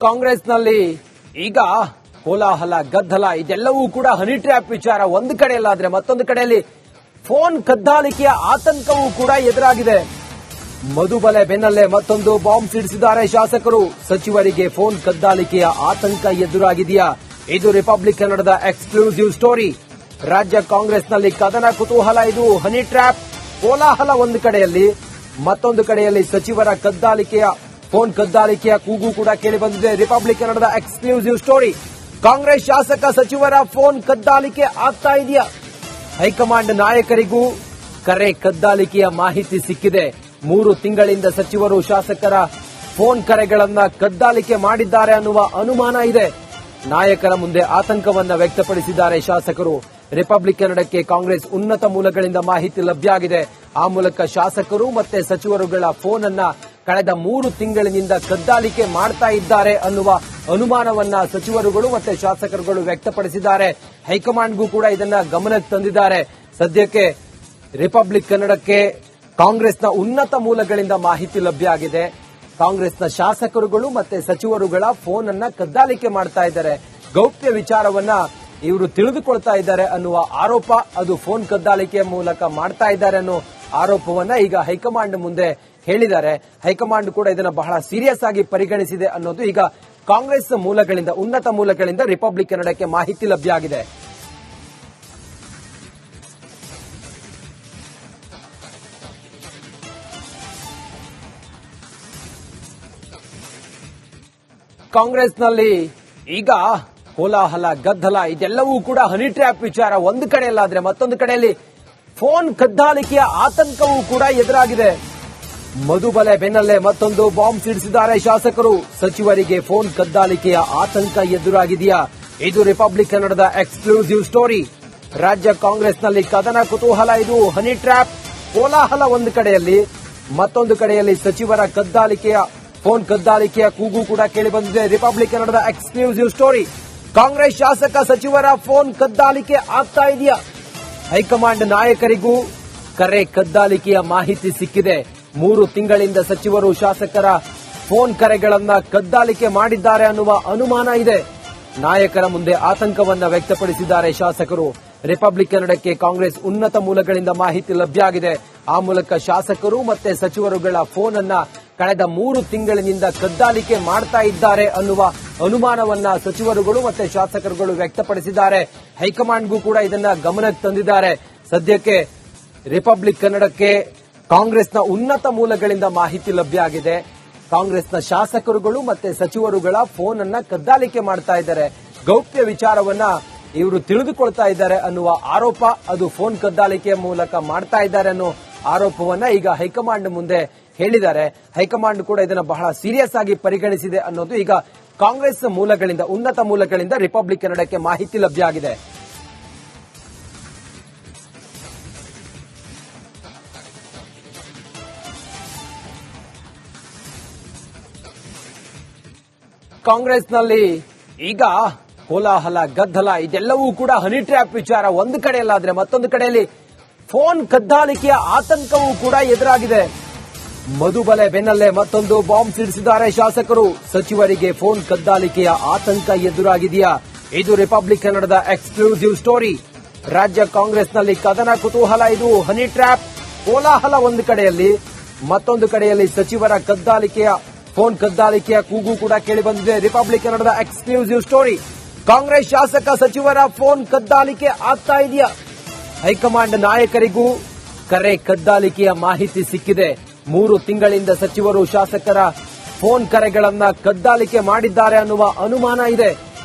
ಕಾಂಗ್ರೆಸ್ನಲ್ಲಿ ಈಗ ಕೋಲಾಹಲ ಗದ್ದಲ ಇದೆಲ್ಲವೂ ಕೂಡ ಹನಿ ಟ್ರ್ಯಾಪ್ ವಿಚಾರ ಒಂದು ಕಡೆಯಲ್ಲಾದ್ರೆ ಮತ್ತೊಂದು ಕಡೆಯಲ್ಲಿ ಫೋನ್ ಕದ್ದಾಲಿಕೆಯ ಆತಂಕವೂ ಕೂಡ ಎದುರಾಗಿದೆ. ಮಧುಬಲೆ ಬೆನ್ನಲ್ಲೇ ಮತ್ತೊಂದು ಬಾಂಬ್ ಸಿಡಿಸಿದ್ದಾರೆ ಶಾಸಕರು. ಸಚಿವರಿಗೆ ಫೋನ್ ಕದ್ದಾಲಿಕೆಯ ಆತಂಕ ಎದುರಾಗಿದೆಯಾ? ಇದು ರಿಪಬ್ಲಿಕ್ ಕನ್ನಡದ ಎಕ್ಸ್ಕ್ಲೂಸಿವ್ ಸ್ಟೋರಿ. ರಾಜ್ಯ ಕಾಂಗ್ರೆಸ್ನಲ್ಲಿ ಕದನ ಕುತೂಹಲ. ಇದು ಹನಿ ಟ್ರ್ಯಾಪ್ ಕೋಲಾಹಲ ಒಂದು ಕಡೆಯಲ್ಲಿ, ಮತ್ತೊಂದು ಕಡೆಯಲ್ಲಿ ಸಚಿವರ ಫೋನ್ ಕದ್ದಾಲಿಕೆಯ ಕೂಗು ಕೂಡ ಕೇಳಿ ಬಂದಿದೆ. ರಿಪಬ್ಲಿಕ್ ಕನ್ನಡದ ಎಕ್ಸ್ಕ್ಲೂಸಿವ್ ಸ್ಟೋರಿ. ಕಾಂಗ್ರೆಸ್ ಶಾಸಕ ಸಚಿವರ ಫೋನ್ ಕದ್ದಾಲಿಕೆ ಆಗ್ತಾ ಇದೆಯಾ? ಹೈಕಮಾಂಡ್ ನಾಯಕರಿಗೂ ಕರೆ ಕದ್ದಾಲಿಕೆಯ ಮಾಹಿತಿ ಸಿಕ್ಕಿದೆ. 3 ತಿಂಗಳಿಂದ ಸಚಿವರು ಶಾಸಕರ ಫೋನ್ ಕರೆಗಳನ್ನ ಕದ್ದಾಲಿಕೆ ಮಾಡಿದ್ದಾರೆ ಅನ್ನುವ ಅನುಮಾನ ಇದೆ. ನಾಯಕರ ಮುಂದೆ ಆತಂಕವನ್ನ ವ್ಯಕ್ತಪಡಿಸಿದ್ದಾರೆ ಶಾಸಕರು. ರಿಪಬ್ಲಿಕ್ ಕನ್ನಡಕ್ಕೆ ಕಾಂಗ್ರೆಸ್ ಉನ್ನತ ಮೂಲಗಳಿಂದ ಮಾಹಿತಿ ಲಭ್ಯ ಆಗಿದೆ. ಆ ಮೂಲಕ ಶಾಸಕರು ಮತ್ತೆ ಸಚಿವರುಗಳ ಫೋನ್ ಅನ್ನ ಕಳೆದ 3 ತಿಂಗಳಿನಿಂದ ಕದ್ದಾಲಿಕೆ ಮಾಡ್ತಾ ಇದ್ದಾರೆ ಅನ್ನುವ ಅನುಮಾನವನ್ನ ಸಚಿವರುಗಳು ಮತ್ತೆ ಶಾಸಕರುಗಳು ವ್ಯಕ್ತಪಡಿಸಿದ್ದಾರೆ. ಹೈಕಮಾಂಡ್ಗೂ ಕೂಡ ಇದನ್ನ ಗಮನಕ್ಕೆ ತಂದಿದ್ದಾರೆ. ಸದ್ಯಕ್ಕೆ ರಿಪಬ್ಲಿಕ್ ಕನ್ನಡಕ್ಕೆ ಕಾಂಗ್ರೆಸ್ನ ಉನ್ನತ ಮೂಲಗಳಿಂದ ಮಾಹಿತಿ ಲಭ್ಯ ಆಗಿದೆ. ಕಾಂಗ್ರೆಸ್ನ ಶಾಸಕರುಗಳು ಮತ್ತೆ ಸಚಿವರುಗಳ ಫೋನ್ ಅನ್ನ ಕದ್ದಾಲಿಕೆ ಮಾಡ್ತಾ ಇದ್ದಾರೆ. ಗೌಪ್ಯ ವಿಚಾರವನ್ನ ಇವರು ತಿಳಿದುಕೊಳ್ತಾ ಇದ್ದಾರೆ ಅನ್ನುವ ಆರೋಪ, ಅದು ಫೋನ್ ಕದ್ದಾಲಿಕೆಯ ಮೂಲಕ ಮಾಡ್ತಾ ಇದ್ದಾರೆ ಅನ್ನೋ ಆರೋಪವನ್ನ ಈಗ ಹೈಕಮಾಂಡ್ ಮುಂದೆ ಹೇಳಿದ್ದಾರೆ. ಹೈಕಮಾಂಡ್ ಕೂಡ ಇದನ್ನ ಬಹಳ ಸೀರಿಯಸ್ ಆಗಿ ಪರಿಗಣಿಸಿದೆ ಅನ್ನೋದು ಈಗ ಕಾಂಗ್ರೆಸ್ ಮೂಲಗಳಿಂದ, ಉನ್ನತ ಮೂಲಗಳಿಂದ ರಿಪಬ್ಲಿಕ್ ಕನ್ನಡಕ್ಕೆ ಮಾಹಿತಿ ಲಭ್ಯ ಆಗಿದೆ. ಕಾಂಗ್ರೆಸ್ನಲ್ಲಿ ಈಗ ಕೋಲಾಹಲ ಗದ್ದಲ ಇದೆಲ್ಲವೂ ಕೂಡ ಹನಿ ಟ್ರ್ಯಾಪ್ ವಿಚಾರ ಒಂದು ಕಡೆಯಲ್ಲಾದ್ರೆ ಮತ್ತೊಂದು ಕಡೆಯಲ್ಲಿ ಫೋನ್ ಕದ್ದಾಲಿಕೆಯ ಆತಂಕವೂ ಕೂಡ ಎದುರಾಗಿದೆ. ಮಧುಬಲೆ ಬೆನ್ನಲ್ಲೇ ಮತ್ತೊಂದು ಬಾಂಬ್ ಸಿಡಿಸಿದ್ದಾರೆ ಶಾಸಕರು. ಸಚಿವರಿಗೆ ಫೋನ್ ಕದ್ದಾಲಿಕೆಯ ಆತಂಕ ಎದುರಾಗಿದೆಯಾ? ಇದು ರಿಪಬ್ಲಿಕ್ ಕನ್ನಡದ ಎಕ್ಸ್ಕ್ಲೂಸಿವ್ ಸ್ಟೋರಿ. ರಾಜ್ಯ ಕಾಂಗ್ರೆಸ್ನಲ್ಲಿ ಕದನ ಕುತೂಹಲ. ಇದು ಹನಿ ಟ್ರ್ಯಾಪ್ ಕೋಲಾಹಲ ಒಂದು ಕಡೆಯಲ್ಲಿ, ಮತ್ತೊಂದು ಕಡೆಯಲ್ಲಿ ಸಚಿವರ ಫೋನ್ ಕದ್ದಾಲಿಕೆಯ ಕೂಗು ಕೂಡ ಕೇಳಿ ಬಂದಿದೆ. ರಿಪಬ್ಲಿಕ್ ಕನ್ನಡದ ಎಕ್ಸ್ಕ್ಲೂಸಿವ್ ಸ್ಟೋರಿ. ಕಾಂಗ್ರೆಸ್ ಶಾಸಕ ಸಚಿವರ ಫೋನ್ ಕದ್ದಾಲಿಕೆ ಆಗ್ತಾ ಇದೆಯಾ? ಹೈಕಮಾಂಡ್ ನಾಯಕರಿಗೂ ಕರೆ ಕದ್ದಾಲಿಕೆಯ ಮಾಹಿತಿ ಸಿಕ್ಕಿದೆ. 3 ತಿಂಗಳಿಂದ ಸಚಿವರು ಶಾಸಕರ ಫೋನ್ ಕರೆಗಳನ್ನ ಕದ್ದಾಲಿಕೆ ಮಾಡಿದ್ದಾರೆ ಅನ್ನುವ ಅನುಮಾನ ಇದೆ. ನಾಯಕರ ಮುಂದೆ ಆತಂಕವನ್ನ ವ್ಯಕ್ತಪಡಿಸಿದ್ದಾರೆ ಶಾಸಕರು. ರಿಪಬ್ಲಿಕ್ ಕನ್ನಡಕ್ಕೆ ಕಾಂಗ್ರೆಸ್ ಉನ್ನತ ಮೂಲಗಳಿಂದ ಮಾಹಿತಿ ಲಭ್ಯ ಆಗಿದೆ. ಆ ಮೂಲಕ ಶಾಸಕರು ಮತ್ತೆ ಸಚಿವರುಗಳ ಫೋನ್ ಅನ್ನ ಕಳೆದ 3 ತಿಂಗಳಿನಿಂದ ಕದ್ದಾಲಿಕೆ ಮಾಡ್ತಾ ಇದ್ದಾರೆ ಅನ್ನುವ ಅನುಮಾನವನ್ನ ಸಚಿವರುಗಳು ಮತ್ತೆ ಶಾಸಕರುಗಳು ವ್ಯಕ್ತಪಡಿಸಿದ್ದಾರೆ. ಹೈಕಮಾಂಡ್ಗೂ ಕೂಡ ಇದನ್ನ ಗಮನಕ್ಕೆ ತಂದಿದ್ದಾರೆ. ಸದ್ಯಕ್ಕೆ ರಿಪಬ್ಲಿಕ್ ಕನ್ನಡಕ್ಕೆ ಕಾಂಗ್ರೆಸ್ನ ಉನ್ನತ ಮೂಲಗಳಿಂದ ಮಾಹಿತಿ ಲಭ್ಯ ಆಗಿದೆ. ಕಾಂಗ್ರೆಸ್ನ ಶಾಸಕರುಗಳು ಮತ್ತೆ ಸಚಿವರುಗಳ ಫೋನ್ ಅನ್ನ ಕದ್ದಾಲಿಕೆ ಮಾಡ್ತಾ ಇದ್ದಾರೆ. ಗೌಪ್ಯ ವಿಚಾರವನ್ನ ಇವರು ತಿಳಿದುಕೊಳ್ತಾ ಇದ್ದಾರೆ ಅನ್ನುವ ಆರೋಪ, ಅದು ಫೋನ್ ಕದ್ದಾಲಿಕೆಯ ಮೂಲಕ ಮಾಡ್ತಾ ಇದ್ದಾರೆ ಅನ್ನೋ ಆರೋಪವನ್ನ ಈಗ ಹೈಕಮಾಂಡ್ ಮುಂದೆ ಹೇಳಿದ್ದಾರೆ. ಹೈಕಮಾಂಡ್ ಕೂಡ ಇದನ್ನ ಬಹಳ ಸೀರಿಯಸ್ ಆಗಿ ಪರಿಗಣಿಸಿದೆ ಅನ್ನೋದು ಈಗ ಕಾಂಗ್ರೆಸ್ ಮೂಲಗಳಿಂದ, ಉನ್ನತ ಮೂಲಗಳಿಂದ ರಿಪಬ್ಲಿಕ್ ಕನ್ನಡಕ್ಕೆ ಮಾಹಿತಿ ಲಭ್ಯ ಆಗಿದೆ. ಕಾಂಗ್ರೆಸ್ನಲ್ಲಿ ಈಗ ಕೋಲಾಹಲ ಗದ್ದಲ ಇದೆಲ್ಲವೂ ಕೂಡ ಹನಿ ಟ್ರ್ಯಾಪ್ ವಿಚಾರ ಒಂದು ಕಡೆಯಲ್ಲಾದ್ರೆ ಮತ್ತೊಂದು ಕಡೆಯಲ್ಲಿ ಫೋನ್ ಕದ್ದಾಲಿಕೆಯ ಆತಂಕವೂ ಕೂಡ ಎದುರಾಗಿದೆ. ಮಧುಬಲೆ ಬೆನ್ನಲ್ಲೇ ಮತ್ತೊಂದು ಬಾಂಬ್ ಸಿಡಿಸಿದ್ದಾರೆ ಶಾಸಕರು. ಸಚಿವರಿಗೆ ಫೋನ್ ಕದ್ದಾಲಿಕೆಯ ಆತಂಕ ಎದುರಾಗಿದೆಯಾ? ಇದು ರಿಪಬ್ಲಿಕ್ ಕನ್ನಡದ ಎಕ್ಸ್ಕ್ಲೂಸಿವ್ ಸ್ಟೋರಿ. ರಾಜ್ಯ ಕಾಂಗ್ರೆಸ್ನಲ್ಲಿ ಕದನ ಕುತೂಹಲ. ಇದು ಹನಿ ಟ್ರ್ಯಾಪ್ ಕೋಲಾಹಲ ಒಂದು ಕಡೆಯಲ್ಲಿ, ಮತ್ತೊಂದು ಕಡೆಯಲ್ಲಿ ಸಚಿವರ ಫೋನ್ ಕದ್ದಾಲಿಕೆಯ ಕೂಗು ಕೂಡ ಕೇಳಿ ಬಂದಿದೆ. ರಿಪಬ್ಲಿಕ್ ಕನ್ನಡದ ಎಕ್ಸ್ಕ್ಲೂಸಿವ್ ಸ್ಟೋರಿ. ಕಾಂಗ್ರೆಸ್ ಶಾಸಕ ಸಚಿವರ ಫೋನ್ ಕದ್ದಾಲಿಕೆ ಆಗ್ತಾ ಇದೆಯಾ? ಹೈಕಮಾಂಡ್ ನಾಯಕರಿಗೂ ಕರೆ ಕದ್ದಾಲಿಕೆಯ ಮಾಹಿತಿ ಸಿಕ್ಕಿದೆ. 3 ತಿಂಗಳಿಂದ ಸಚಿವರು ಶಾಸಕರ ಫೋನ್ ಕರೆಗಳನ್ನ ಕದ್ದಾಲಿಕೆ ಮಾಡಿದ್ದಾರೆ ಅನ್ನುವ ಅನುಮಾನ ಇದೆ.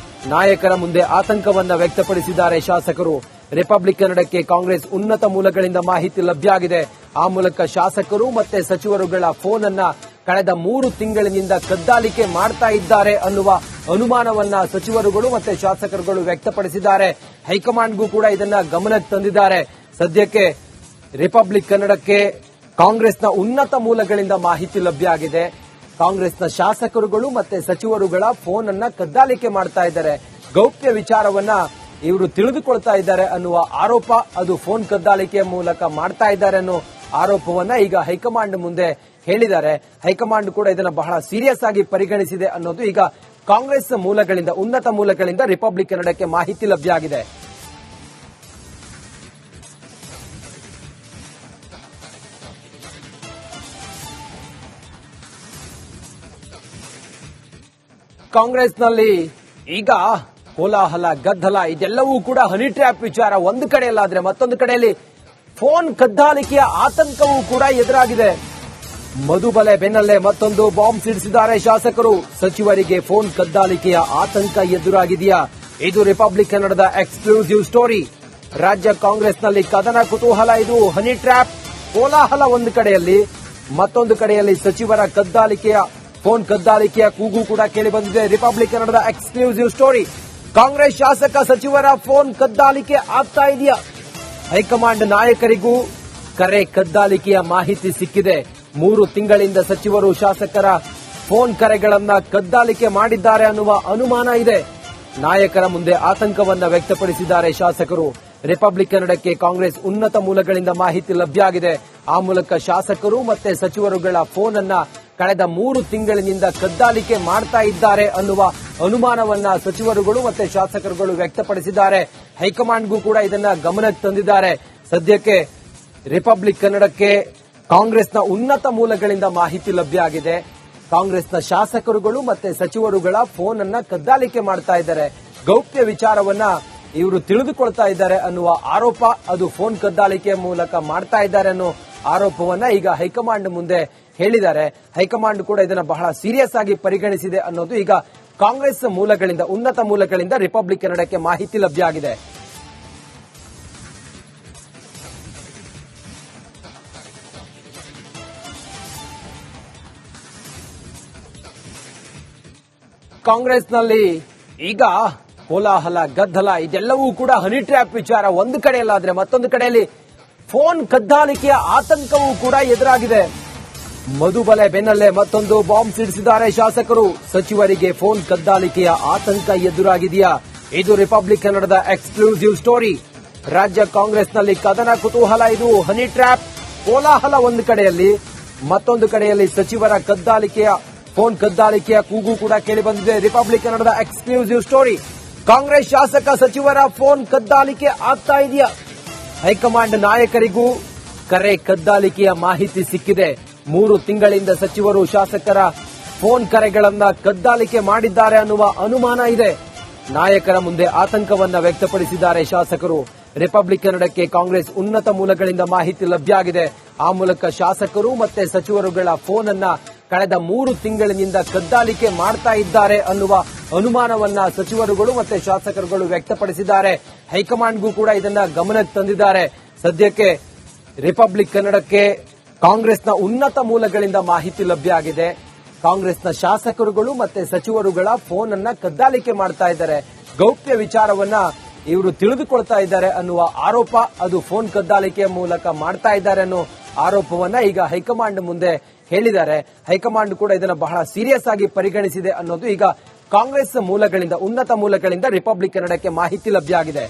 ನಾಯಕರ ಮುಂದೆ ಆತಂಕವನ್ನ ವ್ಯಕ್ತಪಡಿಸಿದ್ದಾರೆ ಶಾಸಕರು. ರಿಪಬ್ಲಿಕ್ ಕನ್ನಡಕ್ಕೆ ಕಾಂಗ್ರೆಸ್ ಉನ್ನತ ಮೂಲಗಳಿಂದ ಮಾಹಿತಿ ಲಭ್ಯ ಆಗಿದೆ. ಆ ಮೂಲಕ ಶಾಸಕರು ಮತ್ತೆ ಸಚಿವರುಗಳ ಫೋನ್ ಅನ್ನ ಕಳೆದ 3 ತಿಂಗಳಿನಿಂದ ಕದ್ದಾಲಿಕೆ ಮಾಡ್ತಾ ಇದ್ದಾರೆ ಅನ್ನುವ ಅನುಮಾನವನ್ನ ಸಚಿವರುಗಳು ಮತ್ತೆ ಶಾಸಕರುಗಳು ವ್ಯಕ್ತಪಡಿಸಿದ್ದಾರೆ. ಹೈಕಮಾಂಡ್ಗೂ ಕೂಡ ಇದನ್ನ ಗಮನಕ್ಕೆ ತಂದಿದ್ದಾರೆ. ಸದ್ಯಕ್ಕೆ ರಿಪಬ್ಲಿಕ್ ಕನ್ನಡಕ್ಕೆ ಕಾಂಗ್ರೆಸ್ನ ಉನ್ನತ ಮೂಲಗಳಿಂದ ಮಾಹಿತಿ ಲಭ್ಯ ಆಗಿದೆ. ಕಾಂಗ್ರೆಸ್ನ ಶಾಸಕರುಗಳು ಮತ್ತೆ ಸಚಿವರುಗಳ ಫೋನ್ ಅನ್ನ ಕದ್ದಾಲಿಕೆ ಮಾಡ್ತಾ ಇದ್ದಾರೆ. ಗೌಪ್ಯ ವಿಚಾರವನ್ನ ಇವರು ತಿಳಿದುಕೊಳ್ತಾ ಇದ್ದಾರೆ ಅನ್ನುವ ಆರೋಪ, ಅದು ಫೋನ್ ಕದ್ದಾಲಿಕೆಯ ಮೂಲಕ ಮಾಡ್ತಾ ಇದ್ದಾರೆ ಅನ್ನೋ ಆರೋಪವನ್ನ ಈಗ ಹೈಕಮಾಂಡ್ ಮುಂದೆ ಹೇಳಿದ್ದಾರೆ. ಹೈಕಮಾಂಡ್ ಕೂಡ ಇದನ್ನ ಬಹಳ ಸೀರಿಯಸ್ ಆಗಿ ಪರಿಗಣಿಸಿದೆ ಅನ್ನೋದು ಈಗ ಕಾಂಗ್ರೆಸ್ ಮೂಲಗಳಿಂದ ಉನ್ನತ ಮೂಲಗಳಿಂದ ರಿಪಬ್ಲಿಕ್ ಕನ್ನಡಕ್ಕೆ ಮಾಹಿತಿ ಲಭ್ಯ ಆಗಿದೆ. ಕಾಂಗ್ರೆಸ್ನಲ್ಲಿ ಈಗ ಕೋಲಾಹಲ ಗದ್ದಲ ಇದೆಲ್ಲವೂ ಕೂಡ ಹನಿ ಟ್ರ್ಯಾಪ್ ವಿಚಾರ ಒಂದು ಕಡೆಯಲ್ಲಾದ್ರೆ ಮತ್ತೊಂದು ಕಡೆಯಲ್ಲಿ ಫೋನ್ ಕದ್ದಾಲಿಕೆಯ ಆತಂಕವೂ ಕೂಡ ಎದುರಾಗಿದೆ. ಮಧುಬಲೆ ಬೆನ್ನಲ್ಲೇ ಮತ್ತೊಂದು ಬಾಂಬ್ ಸಿಡಿಸಿದ್ದಾರೆ ಶಾಸಕರು. ಸಚಿವರಿಗೆ ಫೋನ್ ಕದ್ದಾಲಿಕೆಯ ಆತಂಕ ಎದುರಾಗಿದೆಯಾ? ಇದು ರಿಪಬ್ಲಿಕ್ ಕನ್ನಡದ ಎಕ್ಸ್ಕ್ಲೂಸಿವ್ ಸ್ಟೋರಿ. ರಾಜ್ಯ ಕಾಂಗ್ರೆಸ್ನಲ್ಲಿ ಕದನ ಕುತೂಹಲ. ಇದು ಹನಿ ಟ್ರ್ಯಾಪ್ ಕೋಲಾಹಲ ಒಂದು ಕಡೆಯಲ್ಲಿ, ಮತ್ತೊಂದು ಕಡೆಯಲ್ಲಿ ಸಚಿವರ ಫೋನ್ ಕದ್ದಾಲಿಕೆಯ ಕೂಗು ಕೂಡ ಕೇಳಿಬಂದಿದೆ. ರಿಪಬ್ಲಿಕ್ ಕನ್ನಡದ ಎಕ್ಸ್ಕ್ಲೂಸಿವ್ ಸ್ಟೋರಿ. ಕಾಂಗ್ರೆಸ್ ಶಾಸಕ ಸಚಿವರ ಫೋನ್ ಕದ್ದಾಲಿಕೆ ಆಗ್ತಾ ಇದೆಯಾ? ಹೈಕಮಾಂಡ್ ನಾಯಕರಿಗೂ ಕರೆ ಕದ್ದಾಲಿಕೆಯ ಮಾಹಿತಿ ಸಿಕ್ಕಿದೆ. 3 ತಿಂಗಳಿಂದ ಸಚಿವರು ಶಾಸಕರ ಫೋನ್ ಕರೆಗಳನ್ನ ಕದ್ದಾಲಿಕೆ ಮಾಡಿದ್ದಾರೆ ಅನ್ನುವ ಅನುಮಾನ ಇದೆ. ನಾಯಕರ ಮುಂದೆ ಆತಂಕವನ್ನ ವ್ಯಕ್ತಪಡಿಸಿದ್ದಾರೆ ಶಾಸಕರು. ರಿಪಬ್ಲಿಕ್ ಕನ್ನಡಕ್ಕೆ ಕಾಂಗ್ರೆಸ್ ಉನ್ನತ ಮೂಲಗಳಿಂದ ಮಾಹಿತಿ ಲಭ್ಯ ಆಗಿದೆ. ಆ ಮೂಲಕ ಶಾಸಕರು ಮತ್ತೆ ಸಚಿವರುಗಳ ಫೋನ್ ಅನ್ನ ಕಳೆದ 3 ತಿಂಗಳಿನಿಂದ ಕದ್ದಾಲಿಕೆ ಮಾಡ್ತಾ ಇದ್ದಾರೆ ಅನ್ನುವ ಅನುಮಾನವನ್ನ ಸಚಿವರುಗಳು ಮತ್ತೆ ಶಾಸಕರುಗಳು ವ್ಯಕ್ತಪಡಿಸಿದ್ದಾರೆ. ಹೈಕಮಾಂಡ್ಗೂ ಕೂಡ ಇದನ್ನ ಗಮನಕ್ಕೆ ತಂದಿದ್ದಾರೆ. ಸದ್ಯಕ್ಕೆ ರಿಪಬ್ಲಿಕ್ ಕನ್ನಡಕ್ಕೆ ಕಾಂಗ್ರೆಸ್ನ ಉನ್ನತ ಮೂಲಗಳಿಂದ ಮಾಹಿತಿ ಲಭ್ಯ ಆಗಿದೆ. ಕಾಂಗ್ರೆಸ್ನ ಶಾಸಕರುಗಳು ಮತ್ತೆ ಸಚಿವರುಗಳ ಫೋನ್ ಅನ್ನ ಕದ್ದಾಲಿಕೆ ಮಾಡ್ತಾ ಇದ್ದಾರೆ. ಗೌಪ್ಯ ವಿಚಾರವನ್ನ ಇವರು ತಿಳಿದುಕೊಳ್ತಾ ಇದ್ದಾರೆ ಅನ್ನುವ ಆರೋಪ, ಅದು ಫೋನ್ ಕದ್ದಾಲಿಕೆ ಮೂಲಕ ಮಾಡ್ತಾ ಇದ್ದಾರೆ ಅನ್ನೋ ಆರೋಪವನ್ನ ಈಗ ಹೈಕಮಾಂಡ್ ಮುಂದೆ ಹೇಳಿದ್ದಾರೆ. ಹೈಕಮಾಂಡ್ ಕೂಡ ಇದನ್ನ ಬಹಳ ಸೀರಿಯಸ್ ಆಗಿ ಪರಿಗಣಿಸಿದೆ ಅನ್ನೋದು ಈಗ ಕಾಂಗ್ರೆಸ್ ಮೂಲಗಳಿಂದ, ಉನ್ನತ ಮೂಲಗಳಿಂದ ರಿಪಬ್ಲಿಕ್ ಕನ್ನಡಕ್ಕೆ ಮಾಹಿತಿ ಲಭ್ಯ ಆಗಿದೆ. ಕಾಂಗ್ರೆಸ್ನಲ್ಲಿ ಈಗ ಕೋಲಾಹಲ ಗದ್ದಲ ಇದೆಲ್ಲವೂ ಕೂಡ ಹನಿ ಟ್ರ್ಯಾಪ್ ವಿಚಾರ ಒಂದು ಕಡೆಯಲ್ಲಾದ್ರೆ ಮತ್ತೊಂದು ಕಡೆಯಲ್ಲಿ ಫೋನ್ ಕದ್ದಾಲಿಕೆಯ ಆತಂಕವೂ ಕೂಡ ಎದುರಾಗಿದೆ. ಮಧುಬಲೆ ಬೆನ್ನಲ್ಲೇ ಮತ್ತೊಂದು ಬಾಂಬ್ ಸಿಡಿಸಿದ್ದಾರೆ ಶಾಸಕರು. ಸಚಿವರಿಗೆ ಫೋನ್ ಕದ್ದಾಲಿಕೆಯ ಆತಂಕ ಎದುರಾಗಿದೆಯಾ? ಇದು ರಿಪಬ್ಲಿಕ್ ಕನ್ನಡದ ಎಕ್ಸ್ಕ್ಲೂಸಿವ್ ಸ್ಟೋರಿ. ರಾಜ್ಯ ಕಾಂಗ್ರೆಸ್ನಲ್ಲಿ ಕದನ ಕುತೂಹಲ. ಇದು ಹನಿ ಟ್ರ್ಯಾಪ್ ಕೋಲಾಹಲ ಒಂದು ಕಡೆಯಲ್ಲಿ, ಮತ್ತೊಂದು ಕಡೆಯಲ್ಲಿ ಸಚಿವರ ಫೋನ್ ಕದ್ದಾಲಿಕೆಯ ಕೂಗು ಕೂಡ ಕೇಳಿಬಂದಿದೆ. ರಿಪಬ್ಲಿಕ್ ಕನ್ನಡದ ಎಕ್ಸ್ಕ್ಲೂಸಿವ್ ಸ್ಟೋರಿ. ಕಾಂಗ್ರೆಸ್ ಶಾಸಕ ಸಚಿವರ ಫೋನ್ ಕದ್ದಾಲಿಕೆ ಆಗ್ತಾ ಇದೆಯಾ? ಹೈಕಮಾಂಡ್ ನಾಯಕರಿಗೂ ಕರೆ ಕದ್ದಾಲಿಕೆಯ ಮಾಹಿತಿ ಸಿಕ್ಕಿದೆ. 3 ತಿಂಗಳಿಂದ ಸಚಿವರು ಶಾಸಕರ ಫೋನ್ ಕರೆಗಳನ್ನ ಕದ್ದಾಲಿಕೆ ಮಾಡಿದ್ದಾರೆ ಅನ್ನುವ ಅನುಮಾನ ಇದೆ. ನಾಯಕರ ಮುಂದೆ ಆತಂಕವನ್ನ ವ್ಯಕ್ತಪಡಿಸಿದ್ದಾರೆ ಶಾಸಕರು. ರಿಪಬ್ಲಿಕ್ ಕನ್ನಡಕ್ಕೆ ಕಾಂಗ್ರೆಸ್ ಉನ್ನತ ಮೂಲಗಳಿಂದ ಮಾಹಿತಿ ಲಭ್ಯ ಆಗಿದೆ. ಆ ಮೂಲಕ ಶಾಸಕರು ಮತ್ತೆ ಸಚಿವರುಗಳ ಫೋನ್ ಅನ್ನ ಕಳೆದ 3 ತಿಂಗಳಿನಿಂದ ಕದ್ದಾಲಿಕೆ ಮಾಡ್ತಾ ಇದ್ದಾರೆ ಅನ್ನುವ ಅನುಮಾನವನ್ನ ಸಚಿವರುಗಳು ಮತ್ತೆ ಶಾಸಕರುಗಳು ವ್ಯಕ್ತಪಡಿಸಿದ್ದಾರೆ. ಹೈಕಮಾಂಡ್ಗೂ ಕೂಡ ಇದನ್ನ ಗಮನಕ್ಕೆ ತಂದಿದ್ದಾರೆ. ಸದ್ಯಕ್ಕೆ ರಿಪಬ್ಲಿಕ್ ಕನ್ನಡಕ್ಕೆ ಕಾಂಗ್ರೆಸ್ನ ಉನ್ನತ ಮೂಲಗಳಿಂದ ಮಾಹಿತಿ ಲಭ್ಯ ಆಗಿದೆ. ಕಾಂಗ್ರೆಸ್ನ ಶಾಸಕರುಗಳು ಮತ್ತೆ ಸಚಿವರುಗಳ ಫೋನ್ ಅನ್ನ ಕದ್ದಾಲಿಕೆ ಮಾಡ್ತಾ ಇದ್ದಾರೆ. ಗೌಪ್ಯ ವಿಚಾರವನ್ನ ಇವರು ತಿಳಿದುಕೊಳ್ತಾ ಇದ್ದಾರೆ ಅನ್ನುವ ಆರೋಪ, ಅದು ಫೋನ್ ಕದ್ದಾಲಿಕೆಯ ಮೂಲಕ ಮಾಡ್ತಾ ಇದ್ದಾರೆ ಅನ್ನೋ ಆರೋಪವನ್ನ ಈಗ ಹೈಕಮಾಂಡ್ ಮುಂದೆ ಹೇಳಿದ್ದಾರೆ. ಹೈಕಮಾಂಡ್ ಕೂಡ ಇದನ್ನ ಬಹಳ ಸೀರಿಯಸ್ ಆಗಿ ಪರಿಗಣಿಸಿದೆ ಅನ್ನೋದು ಈಗ ಕಾಂಗ್ರೆಸ್ ಮೂಲಗಳಿಂದ, ಉನ್ನತ ಮೂಲಗಳಿಂದ ರಿಪಬ್ಲಿಕ್ ಕನ್ನಡಕ್ಕೆ ಮಾಹಿತಿ ಲಭ್ಯ ಆಗಿದೆ.